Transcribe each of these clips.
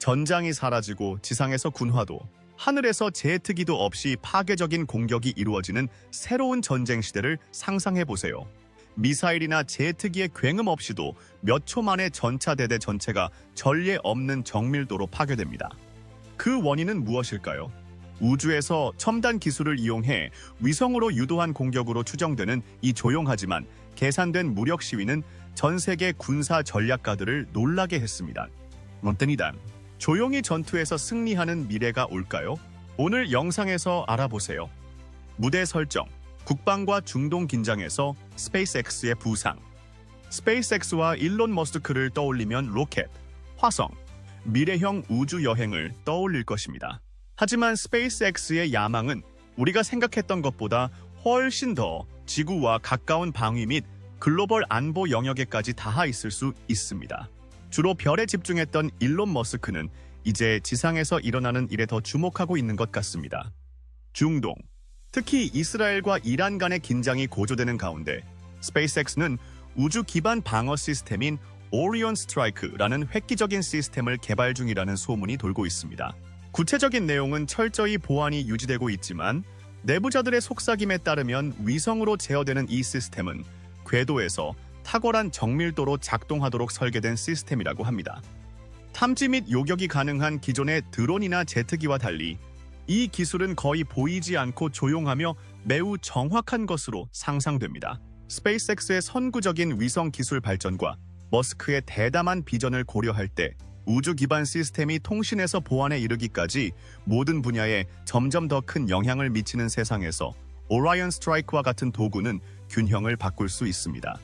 전장이 사라지고 지상에서 군화도, 하늘에서 제트기도 없이 파괴적인 공격이 이루어지는 새로운 전쟁 시대를 상상해 보세요. 미사일이나 제트기의 굉음 없이도 몇 초 만에 전차대대 전체가 전례 없는 정밀도로 파괴됩니다. 그 원인은 무엇일까요? 우주에서 첨단 기술을 이용해 위성으로 유도한 공격으로 추정되는 이 조용하지만 계산된 무력 시위는 전 세계 군사 전략가들을 놀라게 했습니다. 런던이다. 조용히 전투에서 승리하는 미래가 올까요? 오늘 영상에서 알아보세요. 무대 설정, 국방과 중동 긴장에서 스페이스X의 부상. 스페이스X와 일론 머스크를 떠올리면 로켓, 화성, 미래형 우주 여행을 떠올릴 것입니다. 하지만 스페이스X의 야망은 우리가 생각했던 것보다 훨씬 더 지구와 가까운 방위 및 글로벌 안보 영역에까지 닿아 있을 수 있습니다. 주로 별에 집중했던 일론 머스크는 이제 지상에서 일어나는 일에 더 주목하고 있는 것 같습니다. 중동, 특히 이스라엘과 이란 간의 긴장이 고조되는 가운데 스페이스X는 우주 기반 방어 시스템인 오리온 스트라이크라는 획기적인 시스템을 개발 중이라는 소문이 돌고 있습니다. 구체적인 내용은 철저히 보안이 유지되고 있지만 내부자들의 속삭임에 따르면 위성으로 제어되는 이 시스템은 궤도에서 탁월한 정밀도로 작동하도록 설계된 시스템이라고 합니다. 탐지 및 요격이 가능한 기존의 드론이나 제트기와 달리 이 기술은 거의 보이지 않고 조용하며 매우 정확한 것으로 상상됩니다. 스페이스X의 선구적인 위성 기술 발전과 머스크의 대담한 비전을 고려할 때 우주 기반 시스템이 통신에서 보안에 이르기까지 모든 분야에 점점 더 큰 영향을 미치는 세상에서 오라이언 스트라이크와 같은 도구는 균형을 바꿀 수 있습니다.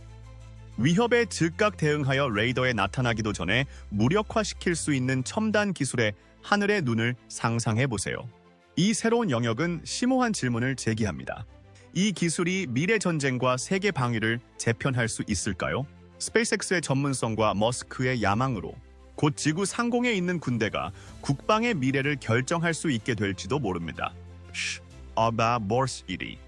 위협에 즉각 대응하여 레이더에 나타나기도 전에 무력화시킬 수 있는 첨단 기술의 하늘의 눈을 상상해 보세요. 이 새로운 영역은 심오한 질문을 제기합니다. 이 기술이 미래 전쟁과 세계 방위를 재편할 수 있을까요? 스페이스X의 전문성과 머스크의 야망으로 곧 지구 상공에 있는 군대가 국방의 미래를 결정할 수 있게 될지도 모릅니다. 어바 모스 1위.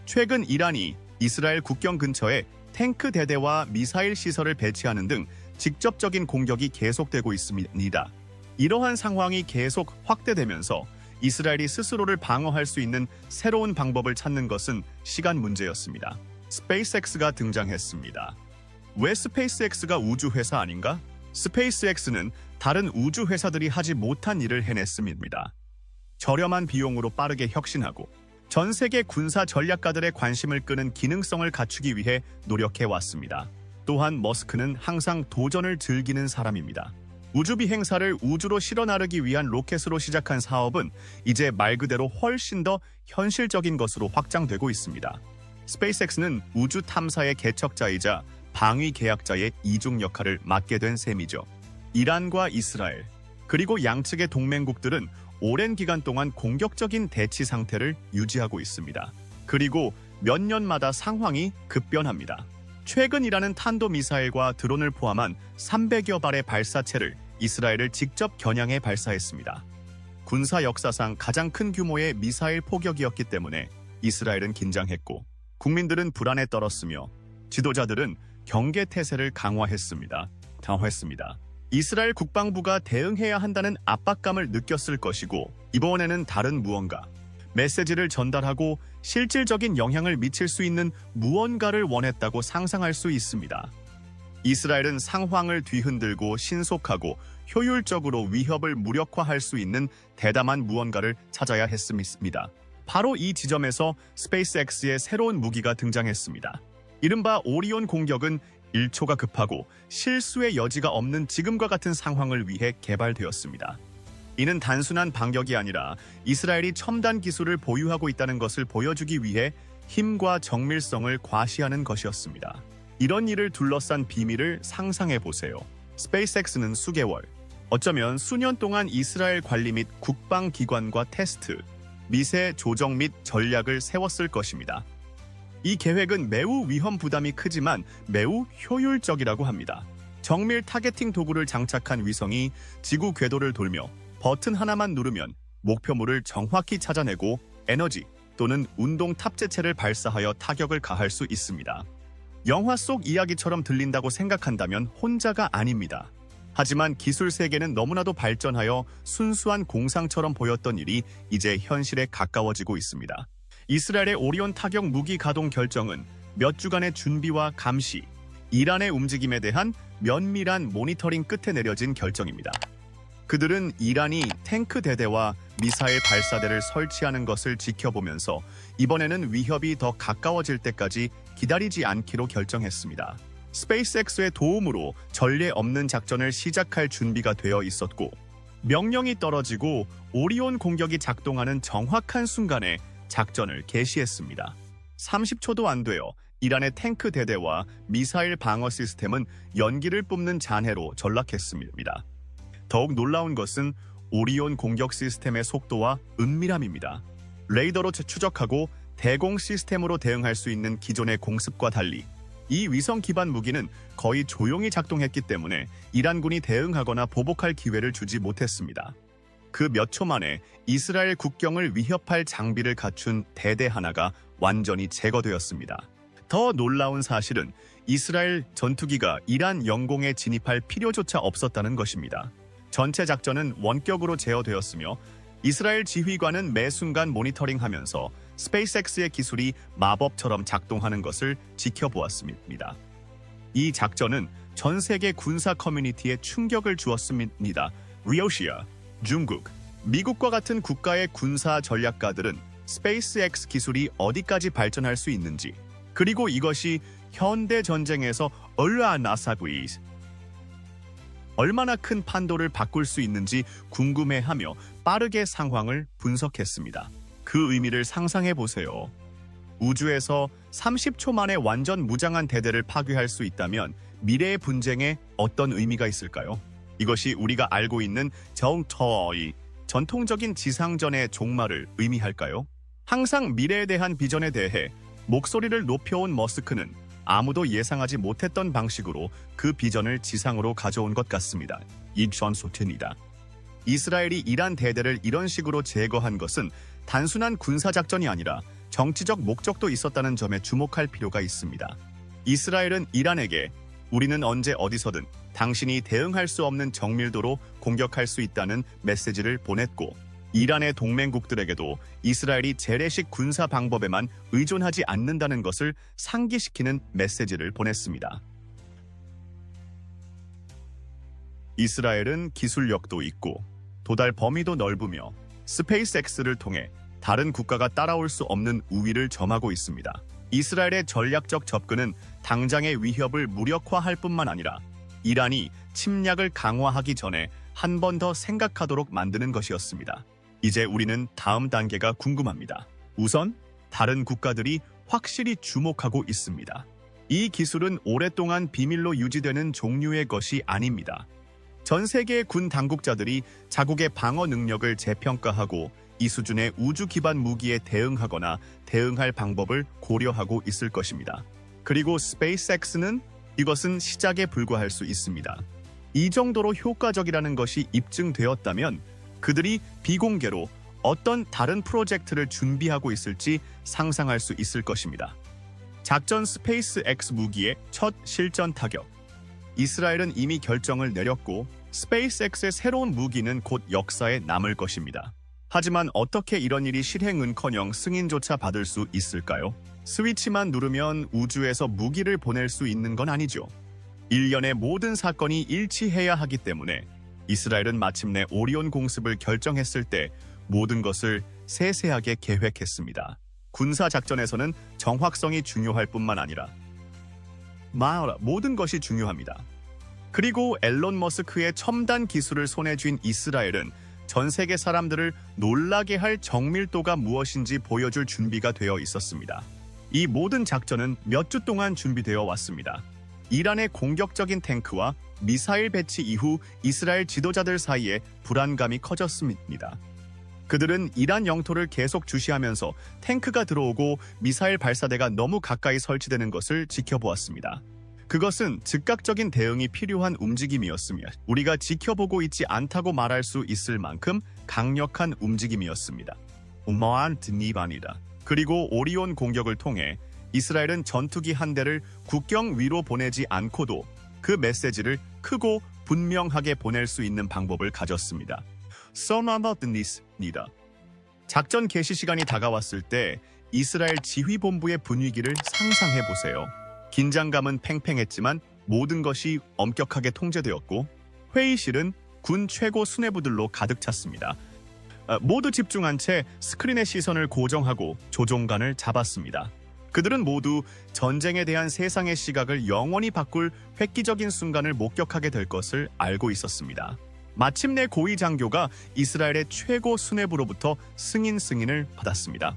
최근 이란이 이스라엘 국경 근처에 탱크 대대와 미사일 시설을 배치하는 등 직접적인 공격이 계속되고 있습니다. 이러한 상황이 계속 확대되면서 이스라엘이 스스로를 방어할 수 있는 새로운 방법을 찾는 것은 시간 문제였습니다. 스페이스X가 등장했습니다. 왜 스페이스X가 우주회사 아닌가? 스페이스X는 다른 우주회사들이 하지 못한 일을 해냈습니다. 저렴한 비용으로 빠르게 혁신하고 전 세계 군사 전략가들의 관심을 끄는 기능성을 갖추기 위해 노력해왔습니다. 또한 머스크는 항상 도전을 즐기는 사람입니다. 우주 비행사를 우주로 실어 나르기 위한 로켓으로 시작한 사업은 이제 말 그대로 훨씬 더 현실적인 것으로 확장되고 있습니다. 스페이스X는 우주 탐사의 개척자이자 방위 계약자의 이중 역할을 맡게 된 셈이죠. 이란과 이스라엘, 그리고 양측의 동맹국들은 오랜 기간 동안 공격적인 대치 상태를 유지하고 있습니다. 그리고 몇 년마다 상황이 급변합니다. 최근 이란은 탄도미사일과 드론을 포함한 300여 발의 발사체를 이스라엘을 직접 겨냥해 발사했습니다. 군사 역사상 가장 큰 규모의 미사일 포격이었기 때문에 이스라엘은 긴장했고 국민들은 불안에 떨었으며 지도자들은 경계태세를 강화했습니다. 이스라엘 국방부가 대응해야 한다는 압박감을 느꼈을 것이고 이번에는 다른 무언가, 메시지를 전달하고 실질적인 영향을 미칠 수 있는 무언가를 원했다고 상상할 수 있습니다. 이스라엘은 상황을 뒤흔들고 신속하고 효율적으로 위협을 무력화할 수 있는 대담한 무언가를 찾아야 했습니다. 바로 이 지점에서 스페이스X의 새로운 무기가 등장했습니다. 이른바 오리온 공격은 1초가 급하고 실수의 여지가 없는 지금과 같은 상황을 위해 개발되었습니다. 이는 단순한 반격이 아니라 이스라엘이 첨단 기술을 보유하고 있다는 것을 보여주기 위해 힘과 정밀성을 과시하는 것이었습니다. 이런 일을 둘러싼 비밀을 상상해 보세요. 스페이스X는 수개월, 어쩌면 수년 동안 이스라엘 관리 및 국방기관과 테스트, 미세 조정 및 전략을 세웠을 것입니다. 이 계획은 매우 위험 부담이 크지만 매우 효율적이라고 합니다. 정밀 타겟팅 도구를 장착한 위성이 지구 궤도를 돌며 버튼 하나만 누르면 목표물을 정확히 찾아내고 에너지 또는 운동 탑재체를 발사하여 타격을 가할 수 있습니다. 영화 속 이야기처럼 들린다고 생각한다면 혼자가 아닙니다. 하지만 기술 세계는 너무나도 발전하여 순수한 공상처럼 보였던 일이 이제 현실에 가까워지고 있습니다. 이스라엘의 오리온 타격 무기 가동 결정은 몇 주간의 준비와 감시, 이란의 움직임에 대한 면밀한 모니터링 끝에 내려진 결정입니다. 그들은 이란이 탱크 대대와 미사일 발사대를 설치하는 것을 지켜보면서 이번에는 위협이 더 가까워질 때까지 기다리지 않기로 결정했습니다. 스페이스X의 도움으로 전례 없는 작전을 시작할 준비가 되어 있었고, 명령이 떨어지고 오리온 공격이 작동하는 정확한 순간에 작전을 개시했습니다. 30초도 안 되어 이란의 탱크 대대와 미사일 방어 시스템은 연기를 뿜는 잔해로 전락했습니다. 더욱 놀라운 것은 오리온 공격 시스템의 속도와 은밀함입니다. 레이더로 추적하고 대공 시스템으로 대응할 수 있는 기존의 공습과 달리 이 위성 기반 무기는 거의 조용히 작동했기 때문에 이란군이 대응하거나 보복할 기회를 주지 못했습니다. 그 몇 초 만에 이스라엘 국경을 위협할 장비를 갖춘 대대 하나가 완전히 제거되었습니다. 더 놀라운 사실은 이스라엘 전투기가 이란 영공에 진입할 필요조차 없었다는 것입니다. 전체 작전은 원격으로 제어되었으며 이스라엘 지휘관은 매 순간 모니터링하면서 스페이스X의 기술이 마법처럼 작동하는 것을 지켜보았습니다. 이 작전은 전 세계 군사 커뮤니티에 충격을 주었습니다. 러시아, 중국, 미국과 같은 국가의 군사 전략가들은 스페이스X 기술이 어디까지 발전할 수 있는지, 그리고 이것이 현대 전쟁에서 얼마나 큰 판도를 바꿀 수 있는지 궁금해하며 빠르게 상황을 분석했습니다. 그 의미를 상상해 보세요. 우주에서 30초 만에 완전 무장한 대대를 파괴할 수 있다면 미래의 분쟁에 어떤 의미가 있을까요? 이것이 우리가 알고 있는 전통적인 지상전의 종말을 의미할까요? 항상 미래에 대한 비전에 대해 목소리를 높여온 머스크는 아무도 예상하지 못했던 방식으로 그 비전을 지상으로 가져온 것 같습니다. 이전소트입니다. 이스라엘이 이란 대대를 이런 식으로 제거한 것은 단순한 군사작전이 아니라 정치적 목적도 있었다는 점에 주목할 필요가 있습니다. 이스라엘은 이란에게 우리는 언제 어디서든 당신이 대응할 수 없는 정밀도로 공격할 수 있다는 메시지를 보냈고, 이란의 동맹국들에게도 이스라엘이 재래식 군사 방법에만 의존하지 않는다는 것을 상기시키는 메시지를 보냈습니다. 이스라엘은 기술력도 있고 도달 범위도 넓으며 스페이스X를 통해 다른 국가가 따라올 수 없는 우위를 점하고 있습니다. 이스라엘의 전략적 접근은 당장의 위협을 무력화할 뿐만 아니라 이란이 침략을 강화하기 전에 한 번 더 생각하도록 만드는 것이었습니다. 이제 우리는 다음 단계가 궁금합니다. 우선 다른 국가들이 확실히 주목하고 있습니다. 이 기술은 오랫동안 비밀로 유지되는 종류의 것이 아닙니다. 전 세계의 군 당국자들이 자국의 방어 능력을 재평가하고 이 수준의 우주 기반 무기에 대응하거나 대응할 방법을 고려하고 있을 것입니다. 그리고 스페이스X는 이것은 시작에 불과할 수 있습니다. 이 정도로 효과적이라는 것이 입증되었다면 그들이 비공개로 어떤 다른 프로젝트를 준비하고 있을지 상상할 수 있을 것입니다. 작전 스페이스X 무기의 첫 실전 타격. 이스라엘은 이미 결정을 내렸고 스페이스X의 새로운 무기는 곧 역사에 남을 것입니다. 하지만 어떻게 이런 일이 실행은커녕 승인조차 받을 수 있을까요? 스위치만 누르면 우주에서 무기를 보낼 수 있는 건 아니죠. 일련의 모든 사건이 일치해야 하기 때문에 이스라엘은 마침내 오리온 공습을 결정했을 때 모든 것을 세세하게 계획했습니다. 군사작전에서는 정확성이 중요할 뿐만 아니라 모든 것이 중요합니다. 그리고 앨런 머스크의 첨단 기술을 손에 쥔 이스라엘은 전 세계 사람들을 놀라게 할 정밀도가 무엇인지 보여줄 준비가 되어 있었습니다. 이 모든 작전은 몇 주 동안 준비되어 왔습니다. 이란의 공격적인 탱크와 미사일 배치 이후 이스라엘 지도자들 사이에 불안감이 커졌습니다. 그들은 이란 영토를 계속 주시하면서 탱크가 들어오고 미사일 발사대가 너무 가까이 설치되는 것을 지켜보았습니다. 그것은 즉각적인 대응이 필요한 움직임이었으며 우리가 지켜보고 있지 않다고 말할 수 있을 만큼 강력한 움직임이었습니다. 그리고 오리온 공격을 통해 이스라엘은 전투기 한 대를 국경 위로 보내지 않고도 그 메시지를 크고 분명하게 보낼 수 있는 방법을 가졌습니다. 써나다드니스니다. 작전 개시 시간이 다가왔을 때 이스라엘 지휘본부의 분위기를 상상해 보세요. 긴장감은 팽팽했지만 모든 것이 엄격하게 통제되었고 회의실은 군 최고 수뇌부들로 가득 찼습니다. 모두 집중한 채 스크린의 시선을 고정하고 조종관을 잡았습니다. 그들은 모두 전쟁에 대한 세상의 시각을 영원히 바꿀 획기적인 순간을 목격하게 될 것을 알고 있었습니다. 마침내 고위 장교가 이스라엘의 최고 수뇌부로부터 승인을 받았습니다.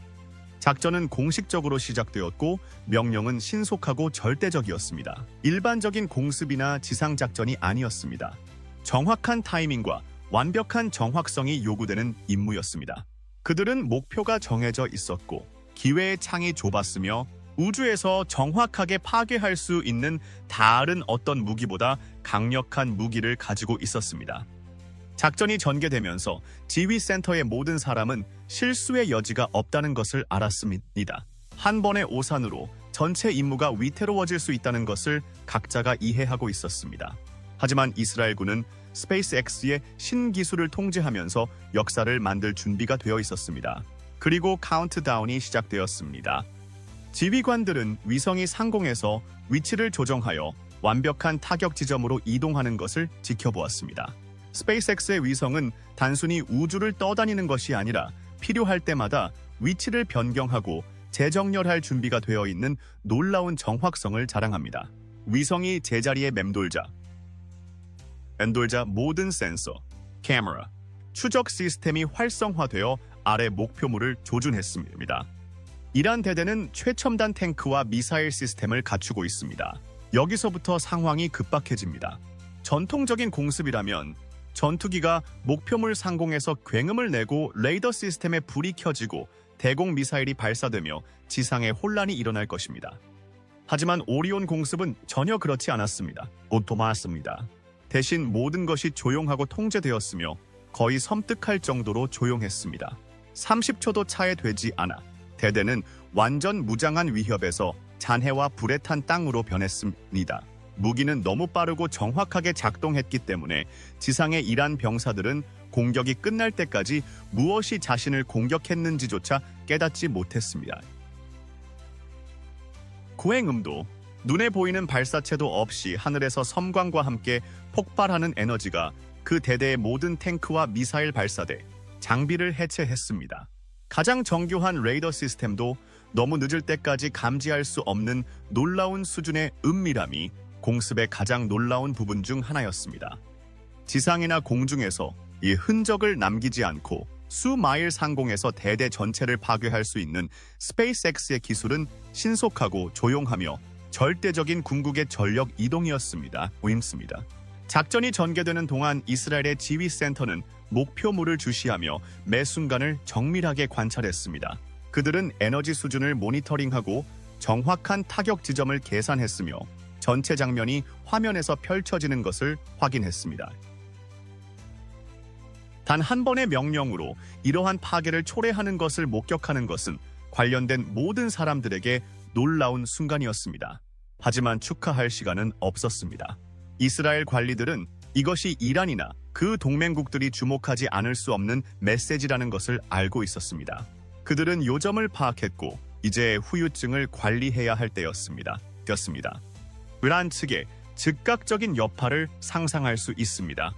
작전은 공식적으로 시작되었고 명령은 신속하고 절대적이었습니다. 일반적인 공습이나 지상작전이 아니었습니다. 정확한 타이밍과 완벽한 정확성이 요구되는 임무였습니다. 그들은 목표가 정해져 있었고 기회의 창이 좁았으며 우주에서 정확하게 파괴할 수 있는 다른 어떤 무기보다 강력한 무기를 가지고 있었습니다. 작전이 전개되면서 지휘센터의 모든 사람은 실수의 여지가 없다는 것을 알았습니다. 한 번의 오산으로 전체 임무가 위태로워질 수 있다는 것을 각자가 이해하고 있었습니다. 하지만 이스라엘군은 스페이스X의 신기술을 통제하면서 역사를 만들 준비가 되어 있었습니다. 그리고 카운트다운이 시작되었습니다. 지휘관들은 위성이 상공에서 위치를 조정하여 완벽한 타격 지점으로 이동하는 것을 지켜보았습니다. 스페이스X의 위성은 단순히 우주를 떠다니는 것이 아니라 필요할 때마다 위치를 변경하고 재정렬할 준비가 되어 있는 놀라운 정확성을 자랑합니다. 위성이 제자리에 맴돌자 모든 센서, 카메라, 추적 시스템이 활성화되어 아래 목표물을 조준했습니다. 이란 대대는 최첨단 탱크와 미사일 시스템을 갖추고 있습니다. 여기서부터 상황이 급박해집니다. 전통적인 공습이라면 전투기가 목표물 상공에서 굉음을 내고 레이더 시스템에 불이 켜지고 대공 미사일이 발사되며 지상에 혼란이 일어날 것입니다. 하지만 오리온 공습은 전혀 그렇지 않았습니다. 오토마였습니다. 대신 모든 것이 조용하고 통제되었으며 거의 섬뜩할 정도로 조용했습니다. 30초도 차에 되지 않아 대대는 완전 무장한 위협에서 잔해와 불에 탄 땅으로 변했습니다. 무기는 너무 빠르고 정확하게 작동했기 때문에 지상의 이란 병사들은 공격이 끝날 때까지 무엇이 자신을 공격했는지조차 깨닫지 못했습니다. 구행음도 눈에 보이는 발사체도 없이 하늘에서 섬광과 함께 폭발하는 에너지가 그 대대의 모든 탱크와 미사일 발사대, 장비를 해체했습니다. 가장 정교한 레이더 시스템도 너무 늦을 때까지 감지할 수 없는 놀라운 수준의 은밀함이 공습의 가장 놀라운 부분 중 하나였습니다. 지상이나 공중에서 이 흔적을 남기지 않고 수마일 상공에서 대대 전체를 파괴할 수 있는 스페이스X의 기술은 신속하고 조용하며 절대적인 궁극의 전력 이동이었습니다. 작전이 전개되는 동안 이스라엘의 지휘센터는 목표물을 주시하며 매 순간을 정밀하게 관찰했습니다. 그들은 에너지 수준을 모니터링하고 정확한 타격 지점을 계산했으며 전체 장면이 화면에서 펼쳐지는 것을 확인했습니다. 단 한 번의 명령으로 이러한 파괴를 초래하는 것을 목격하는 것은 관련된 모든 사람들에게 놀라운 순간이었습니다. 하지만 축하할 시간은 없었습니다. 이스라엘 관리들은 이것이 이란이나 그 동맹국들이 주목하지 않을 수 없는 메시지라는 것을 알고 있었습니다. 그들은 요점을 파악했고 이제 후유증을 관리해야 할 때였습니다. 이란 측의 즉각적인 여파를 상상할 수 있습니다.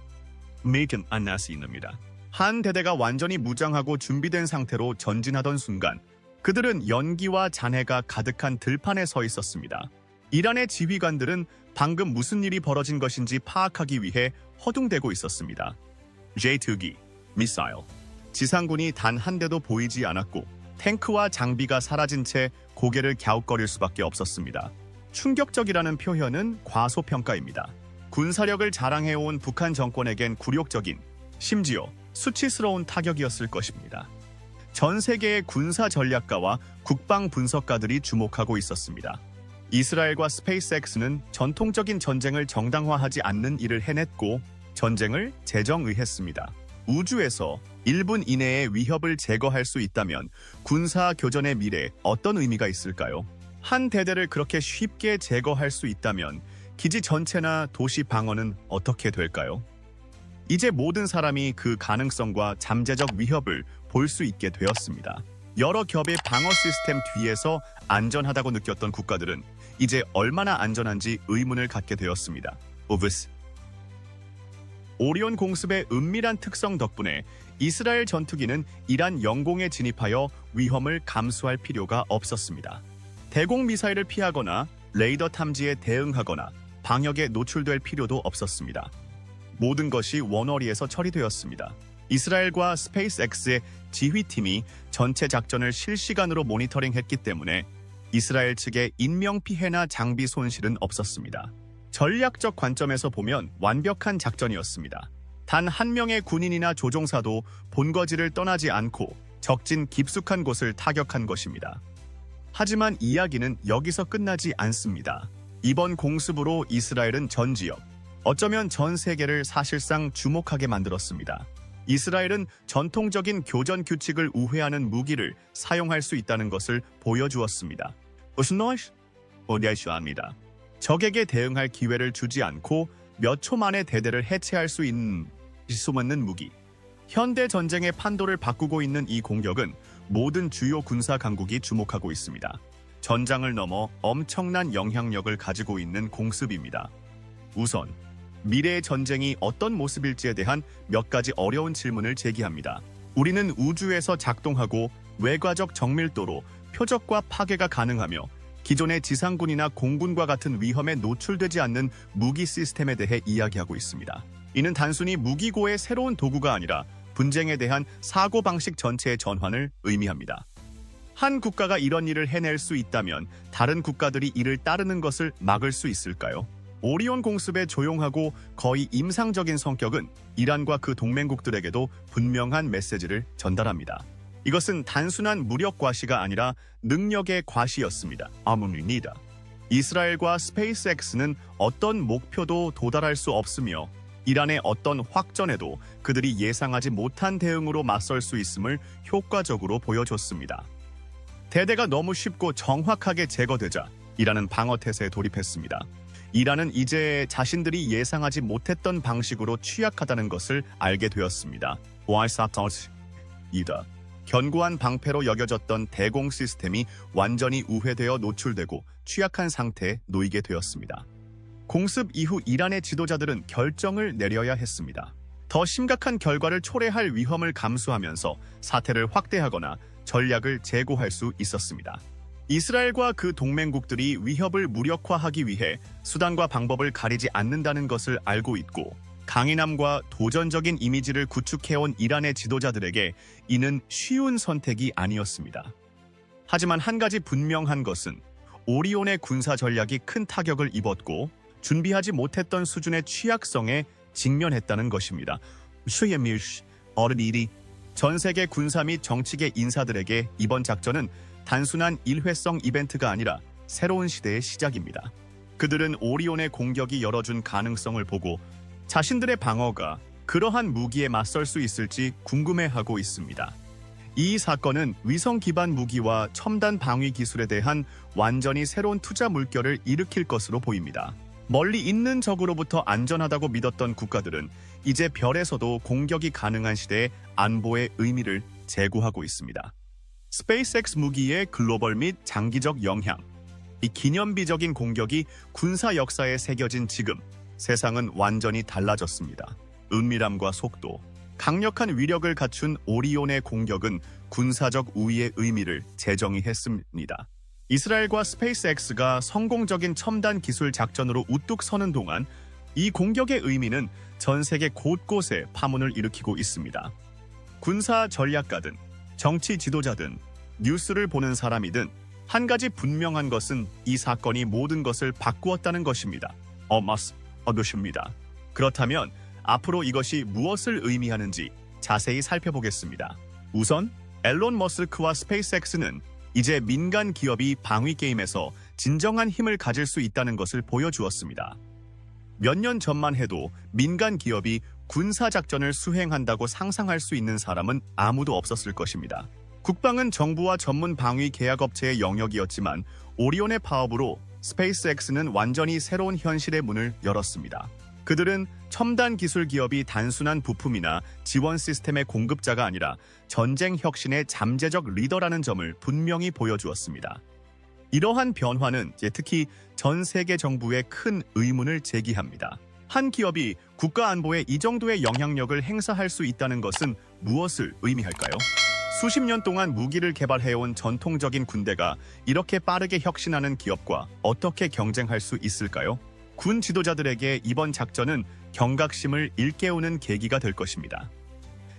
한 대대가 완전히 무장하고 준비된 상태로 전진하던 순간 그들은 연기와 잔해가 가득한 들판에 서 있었습니다. 이란의 지휘관들은 방금 무슨 일이 벌어진 것인지 파악하기 위해 허둥대고 있었습니다. J-2기, 미사일. 지상군이 단 한 대도 보이지 않았고 탱크와 장비가 사라진 채 고개를 갸웃거릴 수밖에 없었습니다. 충격적이라는 표현은 과소평가입니다. 군사력을 자랑해온 북한 정권에겐 굴욕적인, 심지어 수치스러운 타격이었을 것입니다. 전 세계의 군사 전략가와 국방 분석가들이 주목하고 있었습니다. 이스라엘과 스페이스X는 전통적인 전쟁을 정당화하지 않는 일을 해냈고 전쟁을 재정의했습니다. 우주에서 1분 이내에 위협을 제거할 수 있다면 군사 교전의 미래에 어떤 의미가 있을까요? 한 대대를 그렇게 쉽게 제거할 수 있다면 기지 전체나 도시 방어는 어떻게 될까요? 이제 모든 사람이 그 가능성과 잠재적 위협을 볼 수 있게 되었습니다. 여러 겹의 방어 시스템 뒤에서 안전하다고 느꼈던 국가들은 이제 얼마나 안전한지 의문을 갖게 되었습니다. 오브스. 오리온 공습의 은밀한 특성 덕분에 이스라엘 전투기는 이란 영공에 진입하여 위험을 감수할 필요가 없었습니다. 대공 미사일을 피하거나 레이더 탐지에 대응하거나 방역에 노출될 필요도 없었습니다. 모든 것이 원거리에서 처리되었습니다. 이스라엘과 스페이스X의 지휘팀이 전체 작전을 실시간으로 모니터링했기 때문에 이스라엘 측의 인명피해나 장비 손실은 없었습니다. 전략적 관점에서 보면 완벽한 작전이었습니다. 단 한 명의 군인이나 조종사도 본거지를 떠나지 않고 적진 깊숙한 곳을 타격한 것입니다. 하지만 이야기는 여기서 끝나지 않습니다. 이번 공습으로 이스라엘은 전 지역, 어쩌면 전 세계를 사실상 주목하게 만들었습니다. 이스라엘은 전통적인 교전 규칙을 우회하는 무기를 사용할 수 있다는 것을 보여주었습니다. 합니다. 적에게 대응할 기회를 주지 않고 몇 초 만에 대대를 해체할 수 있는 수많은 무기. 현대 전쟁의 판도를 바꾸고 있는 이 공격은 모든 주요 군사 강국이 주목하고 있습니다. 전장을 넘어 엄청난 영향력을 가지고 있는 공습입니다. 우선 미래의 전쟁이 어떤 모습일지에 대한 몇 가지 어려운 질문을 제기합니다. 우리는 우주에서 작동하고 외과적 정밀도로 표적과 파괴가 가능하며 기존의 지상군이나 공군과 같은 위험에 노출되지 않는 무기 시스템에 대해 이야기하고 있습니다. 이는 단순히 무기고의 새로운 도구가 아니라 분쟁에 대한 사고방식 전체의 전환을 의미합니다. 한 국가가 이런 일을 해낼 수 있다면 다른 국가들이 이를 따르는 것을 막을 수 있을까요? 오리온 공습의 조용하고 거의 임상적인 성격은 이란과 그 동맹국들에게도 분명한 메시지를 전달합니다. 이것은 단순한 무력 과시가 아니라 능력의 과시였습니다. 아문입니다. 이스라엘과 스페이스X는 어떤 목표도 도달할 수 없으며 이란의 어떤 확전에도 그들이 예상하지 못한 대응으로 맞설 수 있음을 효과적으로 보여줬습니다. 대대가 너무 쉽고 정확하게 제거되자 이란은 방어태세에 돌입했습니다. 이란은 이제 자신들이 예상하지 못했던 방식으로 취약하다는 것을 알게 되었습니다. 이다. 견고한 방패로 여겨졌던 대공 시스템이 완전히 우회되어 노출되고 취약한 상태에 놓이게 되었습니다. 공습 이후 이란의 지도자들은 결정을 내려야 했습니다. 더 심각한 결과를 초래할 위험을 감수하면서 사태를 확대하거나 전략을 재고할 수 있었습니다. 이스라엘과 그 동맹국들이 위협을 무력화하기 위해 수단과 방법을 가리지 않는다는 것을 알고 있고 강인함과 도전적인 이미지를 구축해온 이란의 지도자들에게 이는 쉬운 선택이 아니었습니다. 하지만 한 가지 분명한 것은 오리온의 군사 전략이 큰 타격을 입었고 준비하지 못했던 수준의 취약성에 직면했다는 것입니다. 전 세계 군사 및 정치계 인사들에게 이번 작전은 단순한 일회성 이벤트가 아니라 새로운 시대의 시작입니다. 그들은 오리온의 공격이 열어준 가능성을 보고 자신들의 방어가 그러한 무기에 맞설 수 있을지 궁금해하고 있습니다. 이 사건은 위성 기반 무기와 첨단 방위 기술에 대한 완전히 새로운 투자 물결을 일으킬 것으로 보입니다. 멀리 있는 적으로부터 안전하다고 믿었던 국가들은 이제 별에서도 공격이 가능한 시대에 안보의 의미를 제고하고 있습니다. 스페이스X 무기의 글로벌 및 장기적 영향. 이 기념비적인 공격이 군사 역사에 새겨진 지금 세상은 완전히 달라졌습니다. 은밀함과 속도, 강력한 위력을 갖춘 오리온의 공격은 군사적 우위의 의미를 재정의했습니다. 이스라엘과 스페이스X가 성공적인 첨단 기술 작전으로 우뚝 서는 동안 이 공격의 의미는 전 세계 곳곳에 파문을 일으키고 있습니다. 군사 전략가든 정치 지도자든 뉴스를 보는 사람이든 한 가지 분명한 것은 이 사건이 모든 것을 바꾸었다는 것입니다. 어두십니다. 그렇다면 앞으로 이것이 무엇을 의미하는지 자세히 살펴보겠습니다. 우선 앨런 머스크와 스페이스X는 이제 민간 기업이 방위 게임에서 진정한 힘을 가질 수 있다는 것을 보여주었습니다. 몇 년 전만 해도 민간 기업이 군사작전을 수행한다고 상상할 수 있는 사람은 아무도 없었을 것입니다. 국방은 정부와 전문 방위 계약업체의 영역이었지만 오리온의 파업으로 스페이스X는 완전히 새로운 현실의 문을 열었습니다. 그들은 첨단 기술 기업이 단순한 부품이나 지원 시스템의 공급자가 아니라 전쟁 혁신의 잠재적 리더라는 점을 분명히 보여주었습니다. 이러한 변화는 특히 전 세계 정부에 큰 의문을 제기합니다. 한 기업이 국가 안보에 이 정도의 영향력을 행사할 수 있다는 것은 무엇을 의미할까요? 수십 년 동안 무기를 개발해온 전통적인 군대가 이렇게 빠르게 혁신하는 기업과 어떻게 경쟁할 수 있을까요? 군 지도자들에게 이번 작전은 경각심을 일깨우는 계기가 될 것입니다.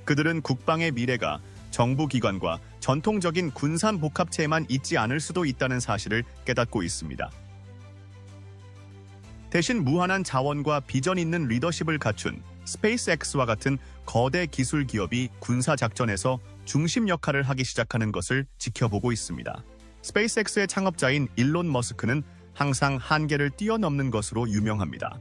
그들은 국방의 미래가 정부 기관과 전통적인 군산 복합체에만 있지 않을 수도 있다는 사실을 깨닫고 있습니다. 대신 무한한 자원과 비전 있는 리더십을 갖춘 스페이스X와 같은 거대 기술 기업이 군사 작전에서 중심 역할을 하기 시작하는 것을 지켜보고 있습니다. 스페이스X의 창업자인 일론 머스크는 항상 한계를 뛰어넘는 것으로 유명합니다.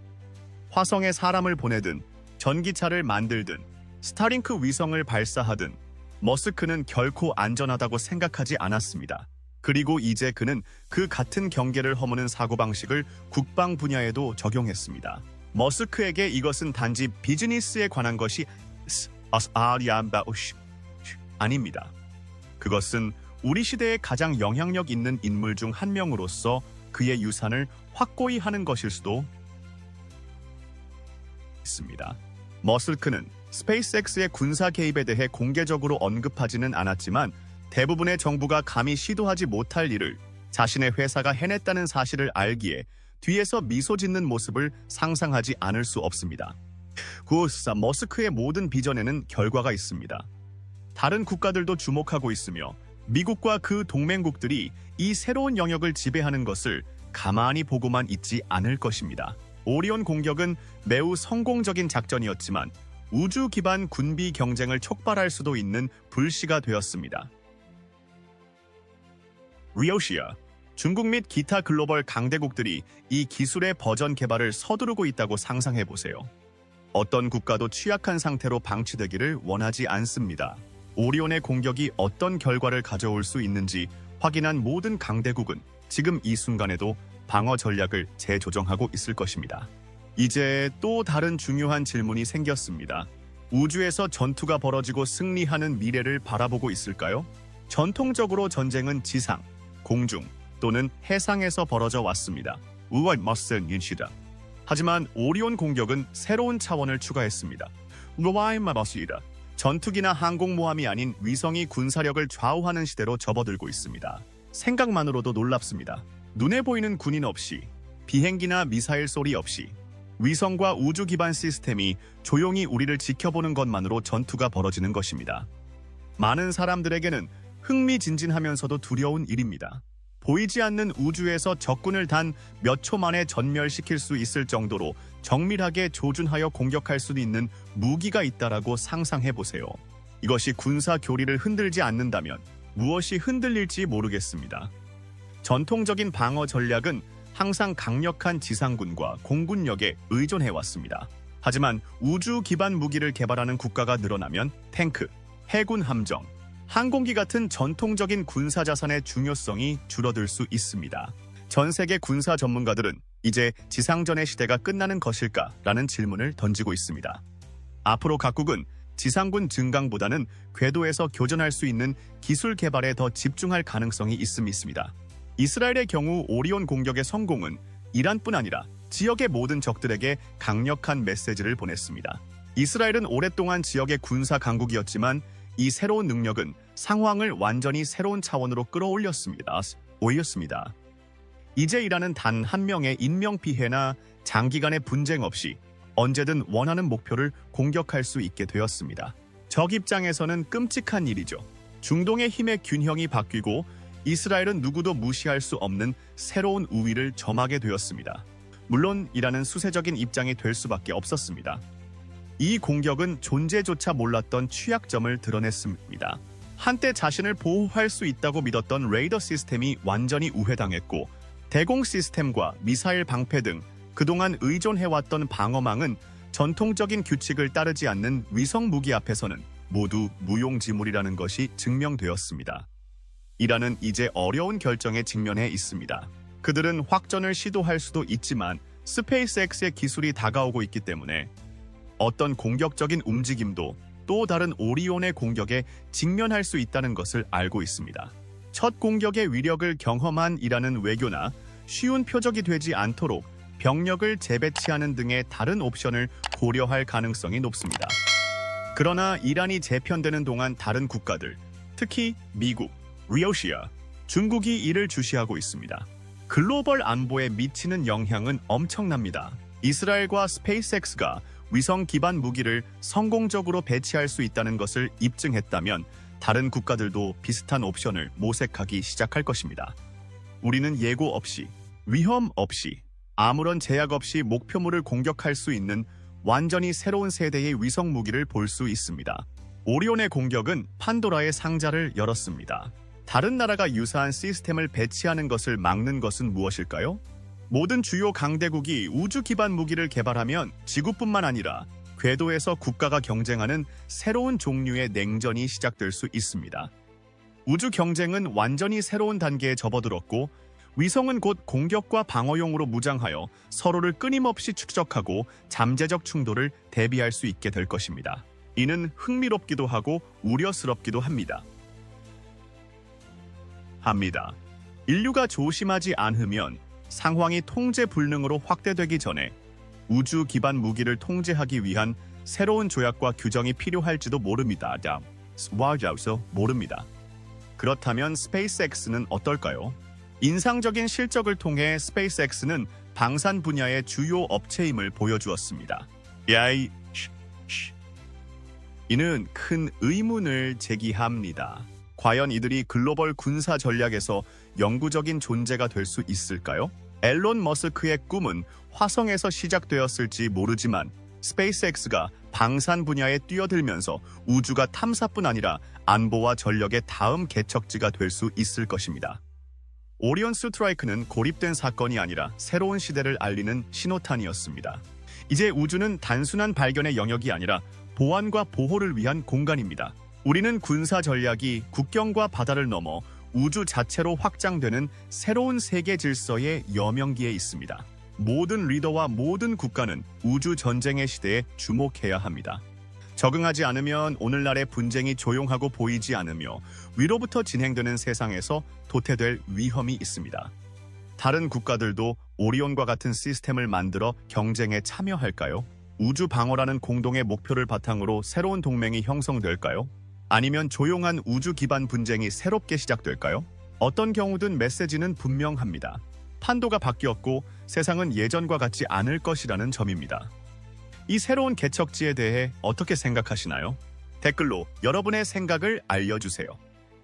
화성에 사람을 보내든 전기차를 만들든 스타링크 위성을 발사하든 머스크는 결코 안전하다고 생각하지 않았습니다. 그리고 이제 그는 그 같은 경계를 허무는 사고방식을 국방 분야에도 적용했습니다. 머스크에게 이것은 단지 비즈니스에 관한 것이 아닙니다. 그것은 우리 시대의 가장 영향력 있는 인물 중 한 명으로서 그의 유산을 확고히 하는 것일 수도 있습니다. 머스크는 스페이스X의 군사 개입에 대해 공개적으로 언급하지는 않았지만 대부분의 정부가 감히 시도하지 못할 일을 자신의 회사가 해냈다는 사실을 알기에 뒤에서 미소 짓는 모습을 상상하지 않을 수 없습니다. 머스크의 모든 비전에는 결과가 있습니다. 다른 국가들도 주목하고 있으며 미국과 그 동맹국들이 이 새로운 영역을 지배하는 것을 가만히 보고만 있지 않을 것입니다. 오리온 공격은 매우 성공적인 작전이었지만 우주 기반 군비 경쟁을 촉발할 수도 있는 불씨가 되었습니다. 리오시아, 중국 및 기타 글로벌 강대국들이 이 기술의 버전 개발을 서두르고 있다고 상상해보세요. 어떤 국가도 취약한 상태로 방치되기를 원하지 않습니다. 오리온의 공격이 어떤 결과를 가져올 수 있는지 확인한 모든 강대국은 지금 이 순간에도 방어 전략을 재조정하고 있을 것입니다. 이제 또 다른 중요한 질문이 생겼습니다. 우주에서 전투가 벌어지고 승리하는 미래를 바라보고 있을까요? 전통적으로 전쟁은 지상, 공중 또는 해상에서 벌어져 왔습니다. 하지만 오리온 공격은 새로운 차원을 추가했습니다. 전투기나 항공모함이 아닌 위성이 군사력을 좌우하는 시대로 접어들고 있습니다. 생각만으로도 놀랍습니다. 눈에 보이는 군인 없이, 비행기나 미사일 소리 없이 위성과 우주 기반 시스템이 조용히 우리를 지켜보는 것만으로 전투가 벌어지는 것입니다. 많은 사람들에게는 흥미진진하면서도 두려운 일입니다. 보이지 않는 우주에서 적군을 단 몇 초 만에 전멸시킬 수 있을 정도로 정밀하게 조준하여 공격할 수 있는 무기가 있다라고 상상해보세요. 이것이 군사 교리를 흔들지 않는다면 무엇이 흔들릴지 모르겠습니다. 전통적인 방어 전략은 항상 강력한 지상군과 공군력에 의존해왔습니다. 하지만 우주 기반 무기를 개발하는 국가가 늘어나면 탱크, 해군 함정, 항공기 같은 전통적인 군사 자산의 중요성이 줄어들 수 있습니다. 전 세계 군사 전문가들은 이제 지상전의 시대가 끝나는 것일까라는 질문을 던지고 있습니다. 앞으로 각국은 지상군 증강보다는 궤도에서 교전할 수 있는 기술 개발에 더 집중할 가능성이 있습니다. 이스라엘의 경우 오리온 공격의 성공은 이란뿐 아니라 지역의 모든 적들에게 강력한 메시지를 보냈습니다. 이스라엘은 오랫동안 지역의 군사 강국이었지만 이 새로운 능력은 상황을 완전히 새로운 차원으로 끌어올렸습니다. 이제 이란은 단 한 명의 인명피해나 장기간의 분쟁 없이 언제든 원하는 목표를 공격할 수 있게 되었습니다. 적 입장에서는 끔찍한 일이죠. 중동의 힘의 균형이 바뀌고 이스라엘은 누구도 무시할 수 없는 새로운 우위를 점하게 되었습니다. 물론 이란은 수세적인 입장이 될 수밖에 없었습니다. 이 공격은 존재조차 몰랐던 취약점을 드러냈습니다. 한때 자신을 보호할 수 있다고 믿었던 레이더 시스템이 완전히 우회당했고 대공 시스템과 미사일 방패 등 그동안 의존해왔던 방어망은 전통적인 규칙을 따르지 않는 위성 무기 앞에서는 모두 무용지물이라는 것이 증명되었습니다. 이란은 이제 어려운 결정에 직면해 있습니다. 그들은 확전을 시도할 수도 있지만 스페이스X의 기술이 다가오고 있기 때문에 어떤 공격적인 움직임도 또 다른 오리온의 공격에 직면할 수 있다는 것을 알고 있습니다. 첫 공격의 위력을 경험한 이란은 외교나 쉬운 표적이 되지 않도록 병력을 재배치하는 등의 다른 옵션을 고려할 가능성이 높습니다. 그러나 이란이 재편되는 동안 다른 국가들, 특히 미국, 러시아, 중국이 이를 주시하고 있습니다. 글로벌 안보에 미치는 영향은 엄청납니다. 이스라엘과 스페이스X가 위성 기반 무기를 성공적으로 배치할 수 있다는 것을 입증했다면 다른 국가들도 비슷한 옵션을 모색하기 시작할 것입니다. 우리는 예고 없이, 위험 없이, 아무런 제약 없이 목표물을 공격할 수 있는 완전히 새로운 세대의 위성 무기를 볼 수 있습니다. 오리온의 공격은 판도라의 상자를 열었습니다. 다른 나라가 유사한 시스템을 배치하는 것을 막는 것은 무엇일까요? 모든 주요 강대국이 우주 기반 무기를 개발하면 지구뿐만 아니라 궤도에서 국가가 경쟁하는 새로운 종류의 냉전이 시작될 수 있습니다. 우주 경쟁은 완전히 새로운 단계에 접어들었고 위성은 곧 공격과 방어용으로 무장하여 서로를 끊임없이 축적하고 잠재적 충돌을 대비할 수 있게 될 것입니다. 이는 흥미롭기도 하고 우려스럽기도 합니다. 인류가 조심하지 않으면 상황이 통제 불능으로 확대되기 전에 우주 기반 무기를 통제하기 위한 새로운 조약과 규정이 필요할지도 모릅니다. 그렇다면 스페이스X는 어떨까요? 인상적인 실적을 통해 스페이스X는 방산 분야의 주요 업체임을 보여주었습니다. 이는 큰 의문을 제기합니다. 과연 이들이 글로벌 군사 전략에서 영구적인 존재가 될 수 있을까요? 앨런 머스크의 꿈은 화성에서 시작되었을지 모르지만 스페이스X가 방산 분야에 뛰어들면서 우주가 탐사뿐 아니라 안보와 전력의 다음 개척지가 될 수 있을 것입니다. 오리온 스트라이크는 고립된 사건이 아니라 새로운 시대를 알리는 신호탄이었습니다. 이제 우주는 단순한 발견의 영역이 아니라 보안과 보호를 위한 공간입니다. 우리는 군사 전략이 국경과 바다를 넘어 우주 자체로 확장되는 새로운 세계 질서의 여명기에 있습니다. 모든 리더와 모든 국가는 우주 전쟁의 시대에 주목해야 합니다. 적응하지 않으면 오늘날의 분쟁이 조용하고 보이지 않으며 위로부터 진행되는 세상에서 도태될 위험이 있습니다. 다른 국가들도 오리온과 같은 시스템을 만들어 경쟁에 참여할까요? 우주 방어라는 공동의 목표를 바탕으로 새로운 동맹이 형성될까요? 아니면 조용한 우주 기반 분쟁이 새롭게 시작될까요? 어떤 경우든 메시지는 분명합니다. 판도가 바뀌었고 세상은 예전과 같지 않을 것이라는 점입니다. 이 새로운 개척지에 대해 어떻게 생각하시나요? 댓글로 여러분의 생각을 알려주세요.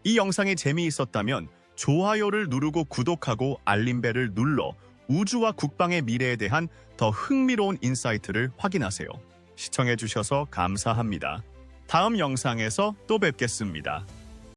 이 영상이 재미있었다면 좋아요를 누르고 구독하고 알림벨을 눌러 우주와 국방의 미래에 대한 더 흥미로운 인사이트를 확인하세요. 시청해주셔서 감사합니다. 다음 영상에서 또 뵙겠습니다.